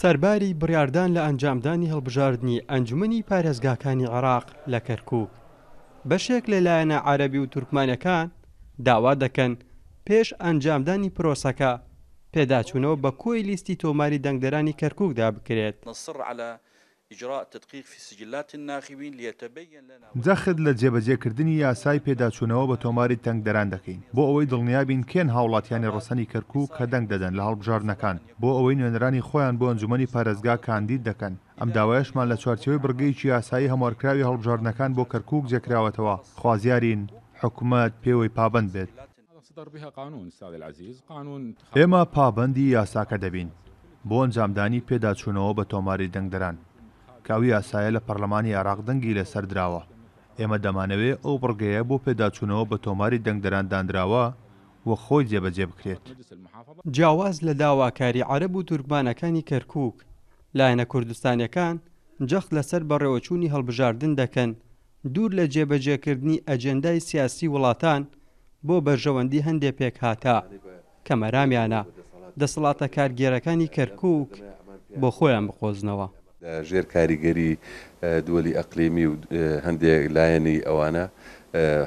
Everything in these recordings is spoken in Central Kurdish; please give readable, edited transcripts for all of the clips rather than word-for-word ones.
سەرباری بڕیاردان لە ئەنجامدانی هەڵبژاردننی ئەنجومەنی پارێزگاکانی عێراق لە کەرکووک بەشێک لەلایەنە عەرەبی و تورکمانەکان داوا دەکەن پێش ئەنجامدانی پرۆسەکە پێداچوونەوە بە کۆی لیستی تۆماری دەنگدەرانی کەرکووکدا بکرێت. جەخت لە جێبەجێکردنی یاسای پێداچوونەوە بە تۆماری تەنگدەران دەکەین بۆ ئەوەی دڵنیابین کێن هاوڵاتیانی ڕۆسەنی کەرکووک کە دەنگ دەدەن لە هەڵبژاردنەکان بۆ ئەوەی نوێنەرانی خۆیان بۆ ئەنجومەنی پارێزگا کاندید دەکەن. ئەم داوایشمان لە چوارچێوەی بڕگەیەکی یاسایی هەموارکراوی هەڵبژاردنەکان بۆ کەرکووک جێکراوەتەوە. خوازیارین حکوومەت پێوەی پابند بێت. ئێمە پابەندی یاساکە دەبین بۆ ئەنجامدانی پێداچوونەوە بە تۆماری دەنگدەران. کاوی یاسایە لە پەرلەمانی عێراق دەنگی لەسەر دراوە. ئێمە دەمانەوێت ئەو بڕگەیە بۆ پێداچوونەوە بە تۆماری دەنگدەران دانراوە و خۆی جێبەجێ بکرێت. جیاواز لە داواکاری عەرەب و تورکمانەکانی کەرکووک لایەنە کوردستانیەکان جەخت لەسەر بەڕێوەچوونی هەڵبژاردن دەکەن دوور لە جێبەجێکردنی ئەجێندای سیاسی وڵاتان بۆ بەرژەوەندی هەندێک پێک هاتە کە مەرامیانە دەسەڵاتە کارگێرەکانی کەرکووک بۆ خۆیان بقۆزنەوە. ژێر کاریگەری دووەلی ئەقلیمی و هەندێک لایەنی ئەوانە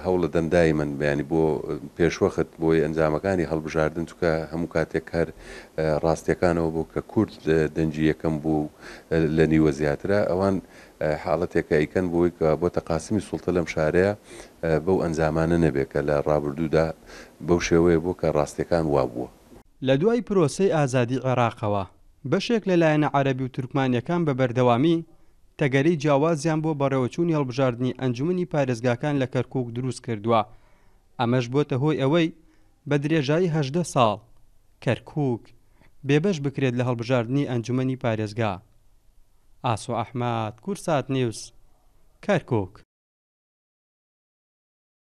هەوڵە دەندای من بەیانی بۆ پێشوەخت بۆی ئەنجامەکانی هەڵبژاردن چکە هەموو کاتێک هەر ڕاستیەکانەوە بوو کە کورد دەنجی یەکەم بوو لە نیوە زیاترە ئەوان حاڵەتێکە ئیکەن بۆی کە بۆ تەقاسمی سوڵتە لەم شارەیە بەو ئەنجامانە نەبێت کە لە ڕابردوودا بەو شێوەیە بوو کە ڕاستیەکان وابووە. لە دوای پرۆسەی ئازادی عێراقەوە بەشێک لەلایەنە عەرەبی و تورکمانیەکان بە بەردەوامی تەگەرەی جیاوازیان بۆ بەڕێوەچوونی هەڵبژاردننی ئەنجومەنی پارێزگاکان لە کەرکووک دروست کردووە. ئەمەش بۆتە هۆی ئەوەی بە درێژایی 18 ساڵ کەرکووک بێبەش بکرێت لە هەڵبژاردننی ئەنجومەنی پارێزگا. ئاسۆ ئەحمەد، کورسات نیوز، کەرکووک.